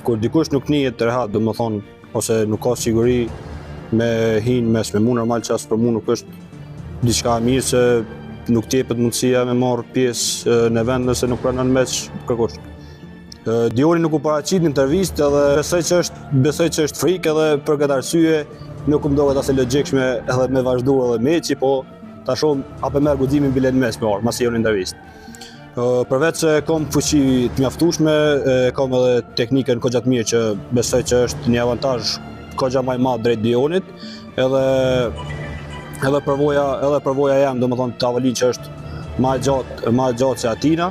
Kur dikush nuk nihet të rehat, domethënë, ose nuk ka siguri me hinë mes me mu normal që as për mu nuk është diçka e mirë se nuk t'jepet mundësia me marrë pjesë në vend nëse nuk pranon mes kërkush. Dioni nuk u paraqit në intervistë edhe besoj që është frikë edhe për këtë arsye nuk më duket as e logjikshme edhe me vazhdu edhe meçi, po ta shohim apo merr guximin bilet mes me orë, masi jo në intervistë. Përveç se kam fuqi të mjaftueshme, kam edhe teknikën goxha të mirë që besoj që është një avantazh goxha më i madh drejt Dionit, edhe përvoja jam, domethënë Tavolin që është më e gjatë se Atina,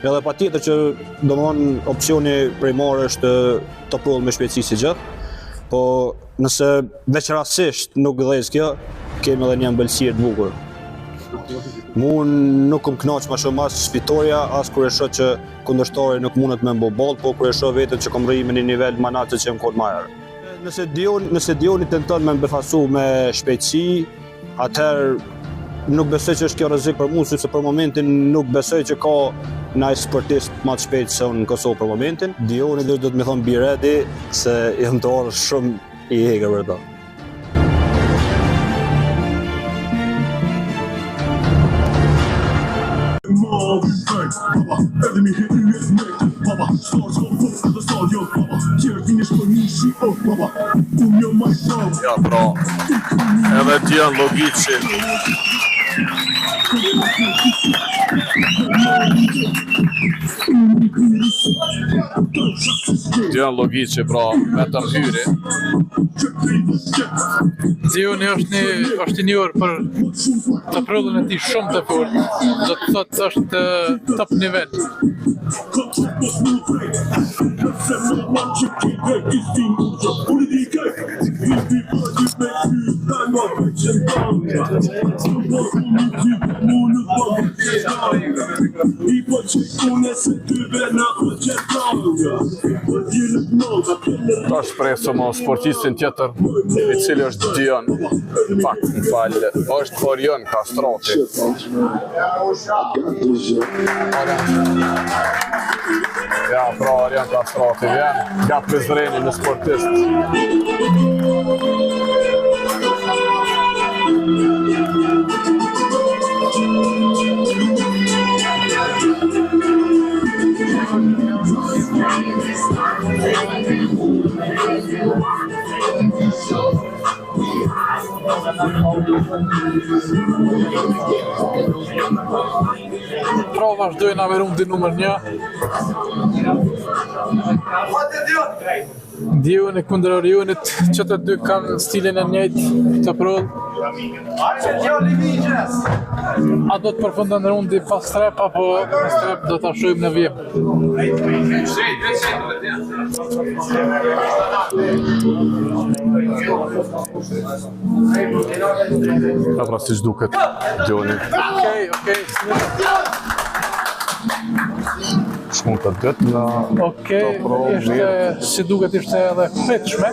edhe patjetër që domethënë opsioni primar është Toprull me shpejtësi si gjithë, po nëse veç rastësisht nuk gdhes kjo, kemi edhe një ëmbëlsirë të bukur. Mu nuk kom knaq ma shumë as fitoria, as kur e shoh që kundërshtari nuk mundet me mbo ball, po kur e shoh veten që kom rrimë në një nivel më natë që më kon më herë. Nëse Dioni tenton me befasu me shpejtësi, atëherë nuk besoj që është kjo rrezik për mua, sepse për momentin nuk besoj që ka ndaj sportist më të shpejt se unë në Kosovë për momentin. Dioni do të më thonë be ready, se jam të orë shumë i eager për ta. Ja, pra, edhe Dion Logici. Dion Logici, pra, me të hyri. Dioni është një orë për të prullën e tij shumë të fortë, do të thotë është top nivel. Ta shpresëm o sportistin tjetër, i cili është Dion, është Orion Kastrati. Ja, pra Orion Kastrati vjen nga Prizreni në sportist. Pra vazhdojnë në rundi numër 1. Dioni kundër Orionit, që të dy kanë stilin e njëjtë të prull. A do të përfundon rundi pas strep, apo në strep do të shohim në vjem? Ja, pra si që duket Dioni. Okej. Shmund të dëtë në Ishte, si duket ishte edhe fetshme.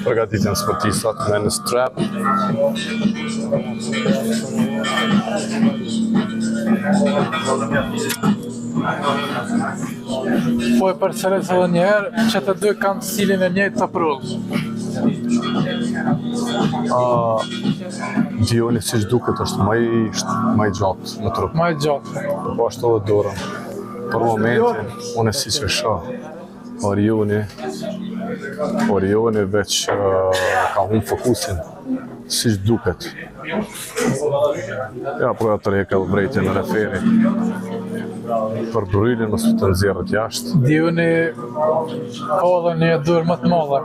Përgatitjen sportistat me në strap. Po e përsëris edhe njëherë që të dy kanë stilin e njëjtë të prull. Dioni si që duket është më i gjatë në trup. Më i gjatë. Po ashtu edhe dorën. Për momentin, unë e si që shoh, Orioni veç ka humbë fokusin, si që duket. Ja, po ja të rekel vrejtje në referi. Për Brylin mos të nxjerrët jashtë. Dioni ka edhe një dorë më të madhe,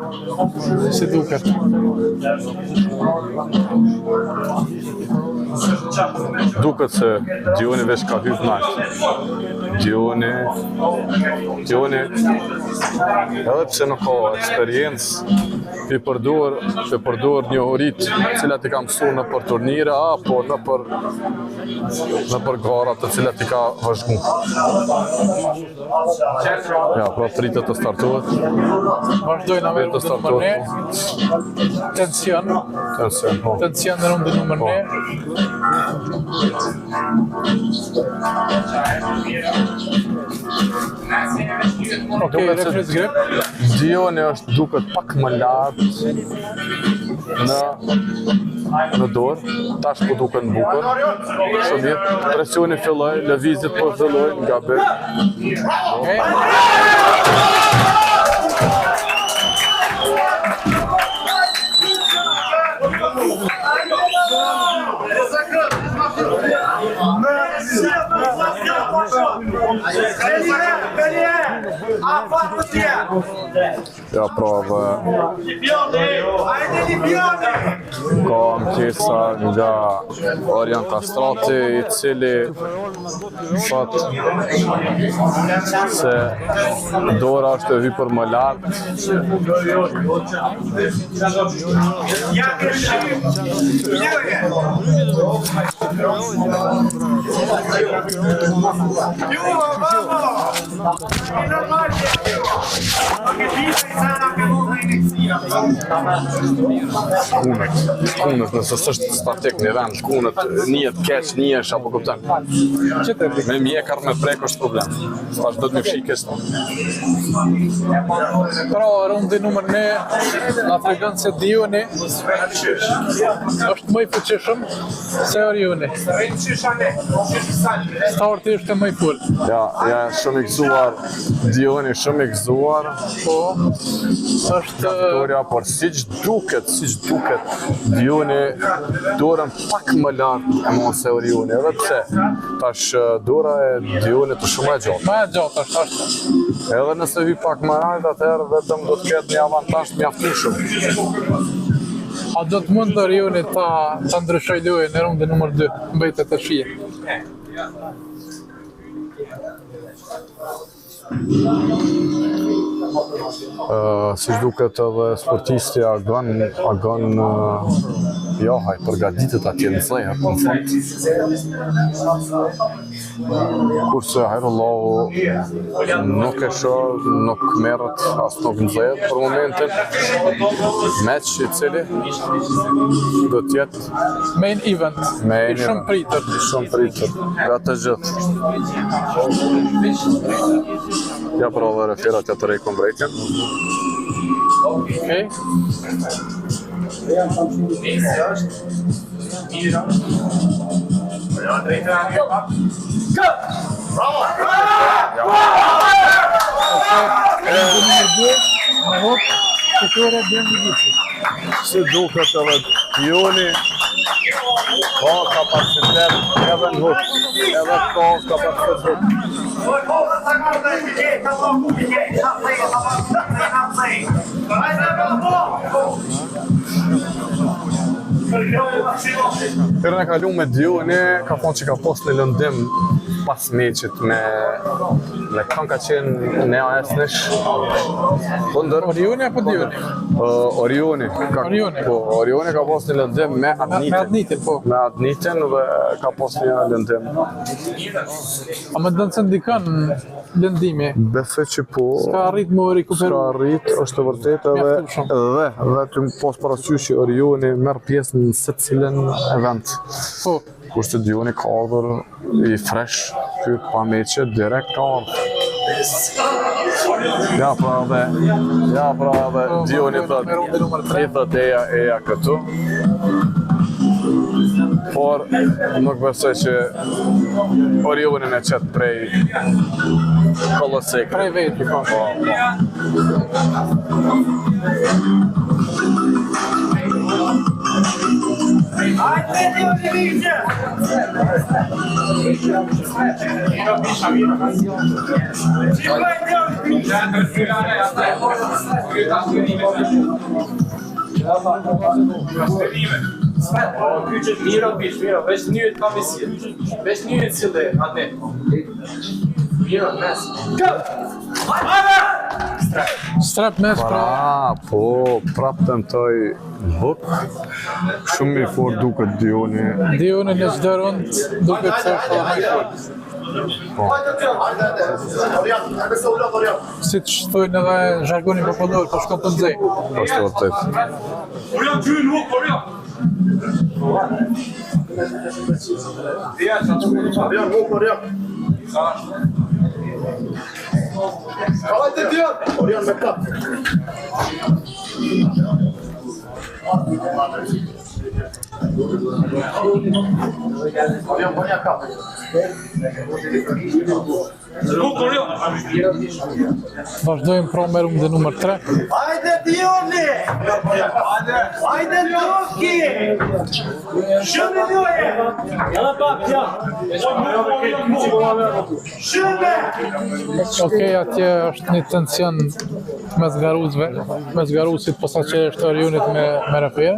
si duket. Duket se Dioni veç ka hyrë nalt. Dioni, edhe pse nuk ka eksperiencë, i përdor njohurit cilat i ka mësuar në për turnire apo në për garat të cilat i ka vazhguar. Ja, pra pritet të startohet. Vazhdojnë me rundën numër 1. Tension. Po. Tension në rundën numër 1. Okej, refres grip. Dioni është duket pak më lartë në dorë, tash po duket në bukur. Shumë mirë. Presioni filloi, lëvizjet po fillojnë nga bek. Okej. Ja, prova. Ka mëkesa nga Orienta Strati, I cili thot se dora është e hypur më lartë. Kunët, nëse s'është statik një vend, kunët njihet keq, njihesh apo kupton. Me mjekar me prek është problem. Tash do të më fshikësh. Pra, rundi numër 1 na tregon se Dioni është më I fuqishëm se Orioni. Starti është më I fort. Ja, shumë I gëzuar, Dioni shumë I gëzuar. Po, është Dorja, por siç duket, Dioni dorën pak më lartë e mos se Orioni, edhe pse tash dora e Dionit është shumë e gjatë. më e gjatë është. Edhe nëse vi pak më lartë, atëherë vetëm do të ketë një avantazh mjaftueshëm. A do të mund Orioni ta ndryshoj lojën në rundën numër 2, mbajtë të shije. Si duket edhe sportisti Agan Jahaj përgatitet atje në zejër, në fund. Kurse Hajrullahu nuk e shoh, nuk merret as nuk në zejër për momentin. Match I cili do të jetë Main event. Shumë pritur. Shumë pritur. Nga të gjithë. Ja prova referat ja të rejkon brejtjen. Okej. Si duket edhe Dioni ka kapacitet edhe në huk, edhe ka kapacitet huk. Herën e kaluar me Dioni, ka thonë që ka pas një lëndim pas meqit me kanë ka qenë ne AS-nish. Orioni apo Dioni? Orioni. Orioni ka pas një lëndim me Adnitin. Me Adnitin dhe ka pas një lëndim. A më dënë se ndikon lëndimi? Besoj që po. Ska arrit më rikuperu? Ska arrit, është të vërtet edhe vetëm pas parasysh që Orioni merr pjesë në secilin event. Po. Kurse Dioni ka ardhur I fresh, pyet pa meqe, direkt ka ardhur. Ja pra edhe Dioni thotë, I thotë eja këtu. Por nuk besoj që Orionin e qetë prej kolosek. Prej veti, po. Kyçet mira, veç njët kam I si. Veç njët si dhe, atë. Mira, mes. Strap mes pra. Po, prap tentoj huk. Shumë I fort duket Dioni. Dioni në çdo rond duket se është më I fort. Si të shtojnë edhe zhargonin popullor, po shkon të nxej. Është vërtet. Vazhdojmë pra me rundë numër 3. Hajde Dioni! Hajde Doki! Shumë doje! Jalla pak ja. Shumë! Okej, atje është një tension mes garuzve, mes garusit posaçërisht Orionit me Refere.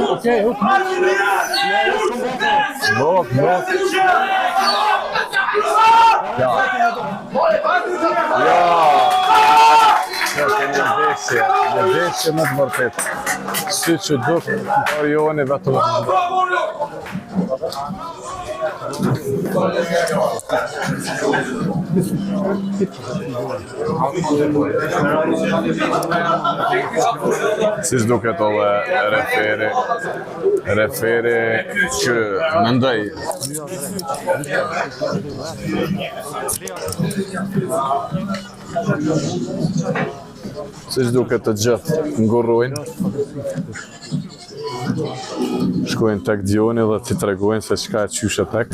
Okej, Blok. Në veshje më të vërtet. Si që duk Orioni vetëm. Si s'duket ove Refere që mendoj si s'duket të gjithë ngurrojnë, shkojnë tek Dioni dhe t'i tregojnë se çka e qyshe tek.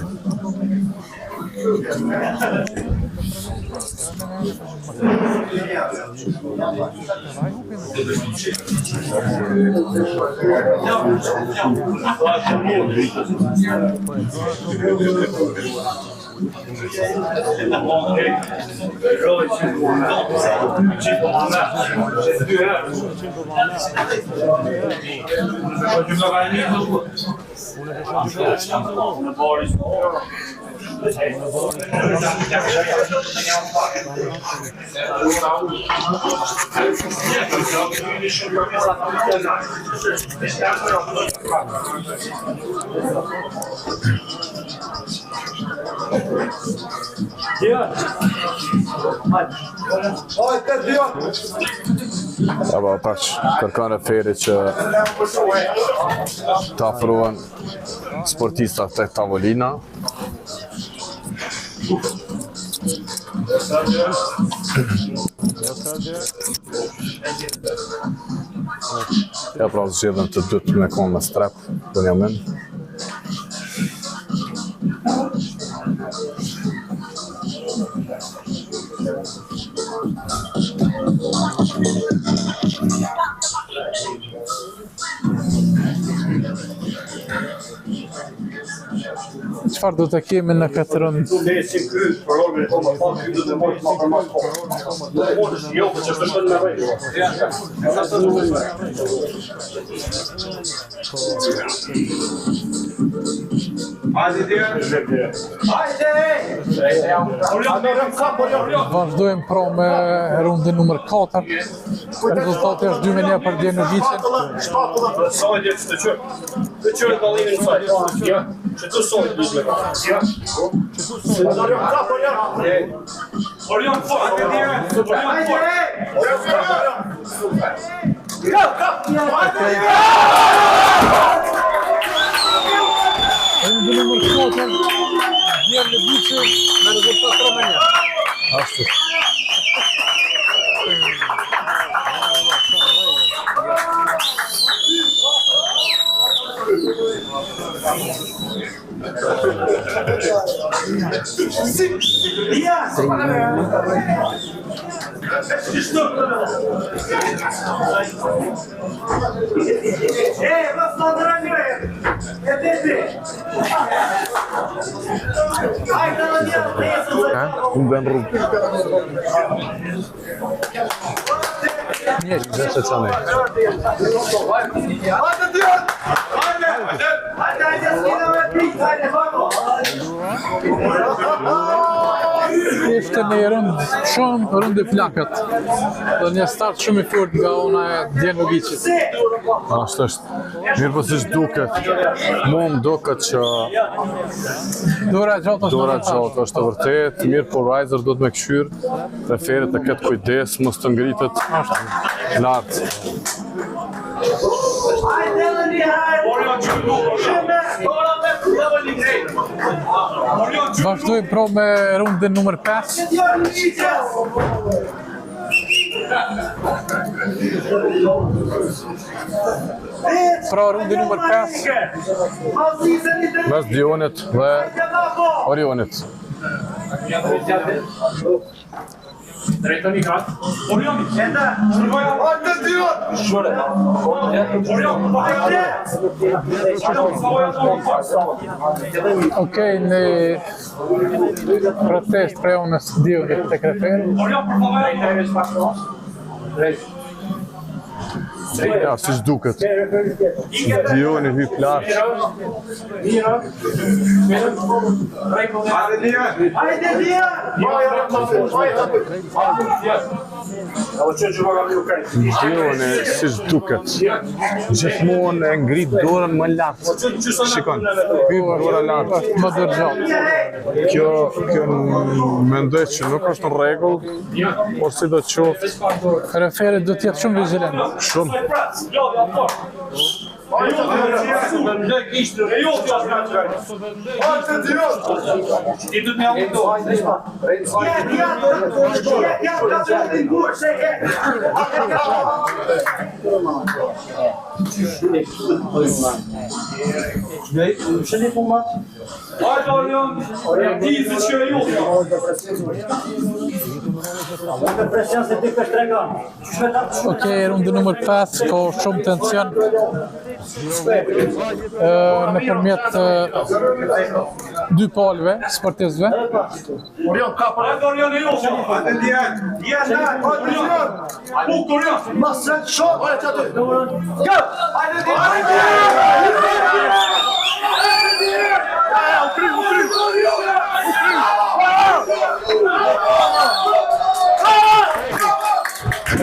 Apo tash kërkon Referi që të afrohen sportistat tek tavolina. Ja pra zgjedhën të dytë me konë me strep, Benjamin. Çfarë do të kemi në këtë rënd? Vazhdojmë pra me rundin numër 4. Rezultati është 2-1 për Djenovicin. Rundin numër 4, Djenovicin me rezultat 3-1. Ashtu. Unë ben rrugë. Njështë, dhe se qënë e. Ishte një rëndë flakët. Dhe një start shumë i fort nga ona e Djenogicit. Ashtë është. Mirë po si duket. Mu më duket që Dora gjatë është të vërtet. Mirë po Riser do të me këshyrë. Preferit të ketë kujdes, mos të ngritet lartë. Vazhdojmë pro me rundën numër 5. Pra rundi numër 5 mes Dionit dhe Orionit. Drejtoni kat. Orion. Hajde Dion. Okej, në protest prej onës Dionit të kreferi. Orion, por favor. Ja, si duket. Dioni hyp lartë. Dioni si duket. Gjithmonë e ngrit dorën më lartë. Shikon, hyp dora lartë. Më dërgjatë. Kjo mendoj që nuk është në rregull, por si do të qoftë, Referi do t'jetë shumë vigilent. shumë. Okej, rundi numër 5 ka shumë tension në përmjet dy palëve sportistëve.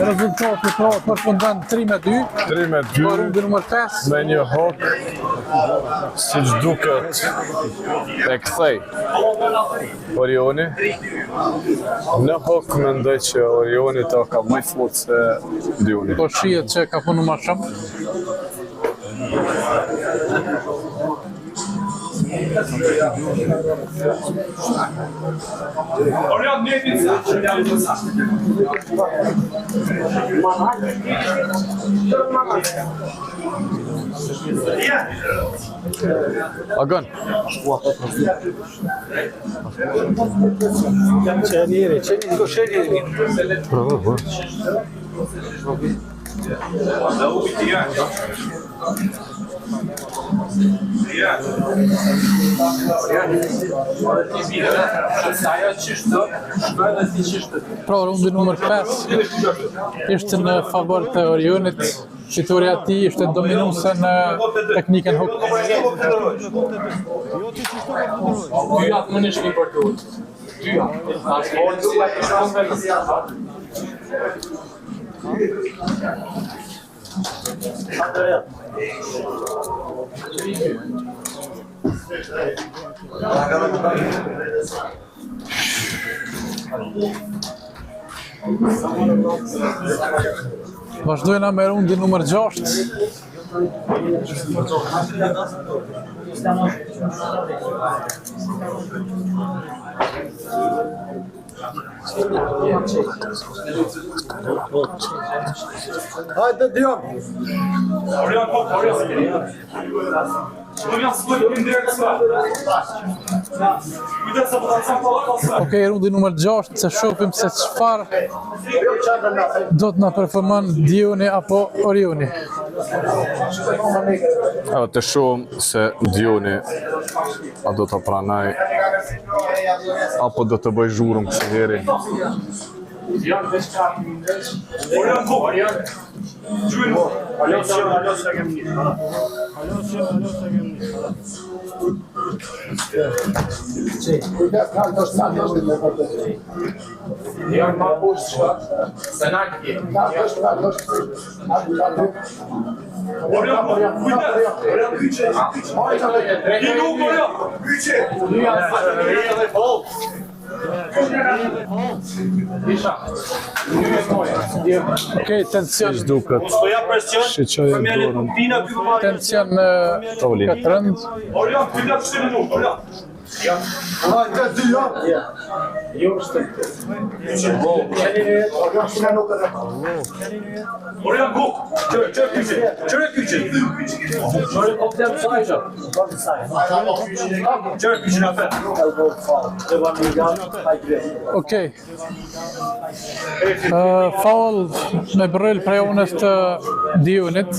Rezultati pra përfundon 3-2. 3-2. Rundi numër 5. Me një hok, si duket e kthej Orioni. Në hok mendoj që Orioni të ka më fort se Dioni. Po shihet që ka punu ma shumë. Orion, mjetica. Agan. Pra rundi numër 5 ishte në favor të Orionit. Fitoria e tij ishte dominuese në teknikën hok. Dyat më në shmi për tu. Dyat. Vazhdojna me rundi numër 6. Hajde Dion. Orion, Orion. Okej, rundi numër 6, se shohim se çfarë do të na performon Dioni apo Orioni. Të shohim se Dioni a do të pranoj apo do të bëj zhurmë kësaj heri. Janë veç kapi mindesh. Orion Kuk. Gjynë. Alo, sa kemi një. Janë ma poshtë shka. Senaki. Orion kujdes. Orion kyçe. Iku Orion. Kyçe. Okej, tension. Siç duket. Po ja presion. Shiqoj dorën. Tension këtë rënd. Orion kujdes 2 minutë. Orion. Orion Kuk. Çö kyçe. Çö kyçe. Çö kyçe afer. Okej. Foul me bryll prej unës të Dionit.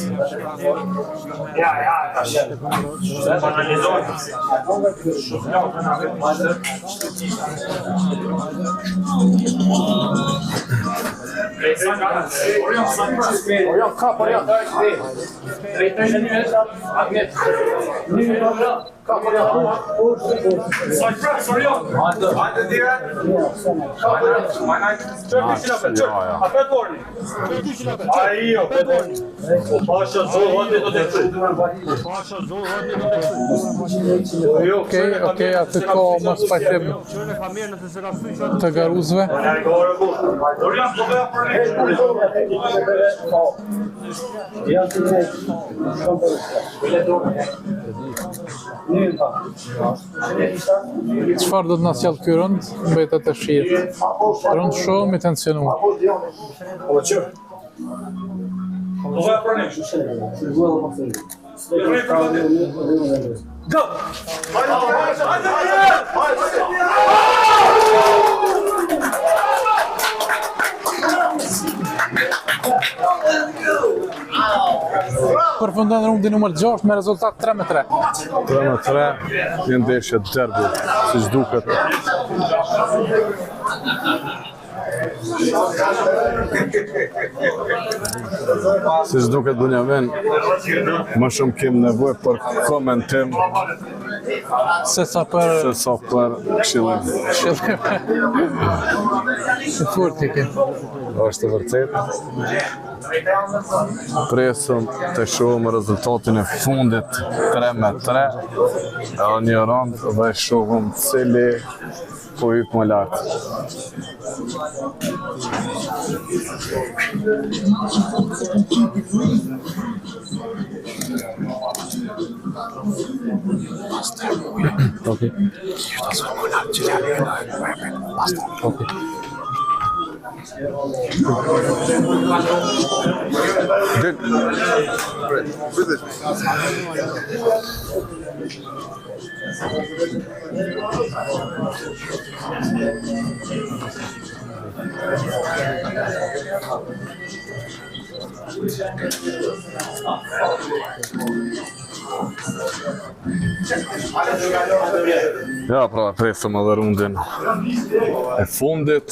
Orion kap, Orion. Drejtoj në 1 metra, Agnet. 1 metra, kap, Orion. Cypress Orion. Hajde dire. Çö kyçe afer. Çö. Afer dorni. Ai jo. Pasha zor hadi do të Okej, aty ko mos pajtim të garuzve. Orion do bëja për Çfarë do të na sjell ky rënd? Mbetet të shihet. Rënd shumë i tensionuar. do bëja për ne. Go! Përfundon rundi numër 6 me rezultat 3-3. 3-3, një ndeshje derbi, siç duket. Siç duket Bunjamin, më shumë kem nevojë për komentim Se sa për këshillim. Të fort ke. Është vërtet. Presëm të shohim rezultatin e fundit 3-3. Një rond dhe shohim cili po hyp më lart. Okay. Okay. Good. Ja, pra, presëm edhe rundin e fundit.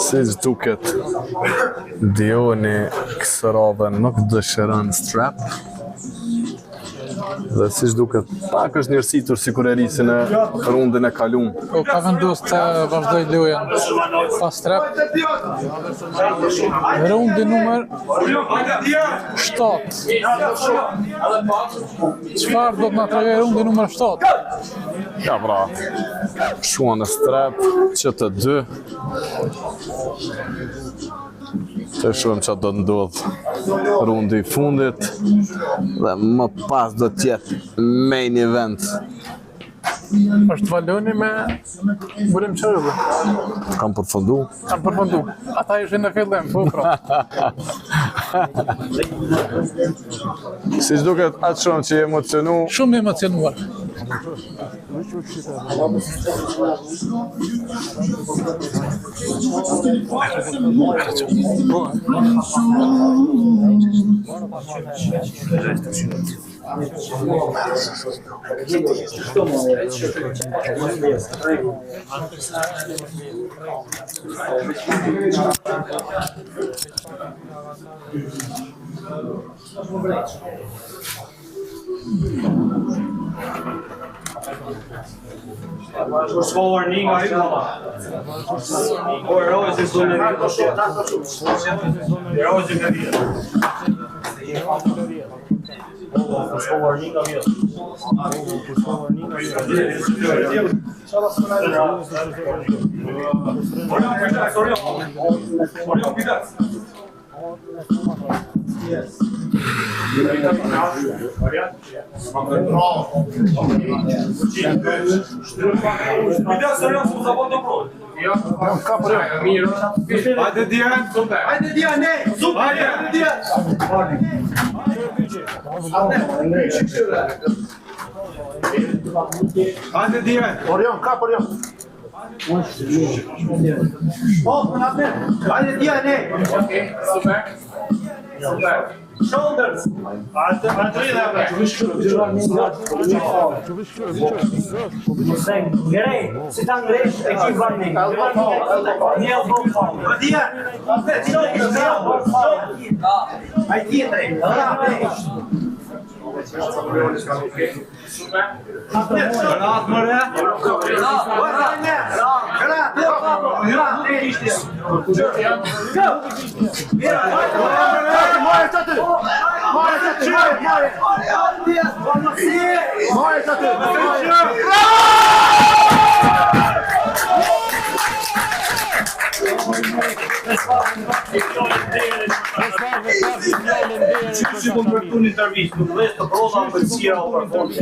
Siç duket, Dioni kësë radhe nuk dëshiron strap. Dhe siç duket, pak është njërsitur si kur e risi në rundin e kalum. Po ka vendos të vazhdoj lojën pas strap. Rundi numër 7. Çfarë do të na tregoj rundi numër 7? Ja pra, shuan në strap, që të dy. Të shumë që do të ndodhë rundi i fundit dhe më pas do tjetë main event. Është Valoni me Burim Çorulli. Kam përfundu. Ata ishin në fillim, po pra. Si duket atë shumë që i emocionu. Shumë emocionuar. Kur s'kohër një nga hymë, po erojës e zonë e vjetë. Erojës e ka vjetë. Kur s'kohër një nga vjetë. Hajde Dijan, super. Hajde Dijan, ne, super. Hajde Dijan. Hajde Dijan. Orion, kap Orion. Hajde Dijan, ne. Okay, super. Super. Shoulders. Grej, si ta ngresh e ki vani. Një elbow palm. Ai tjetri. Granat mëre. Si po përtu një intervistë, nuk dhe të proza më përësia o përformë.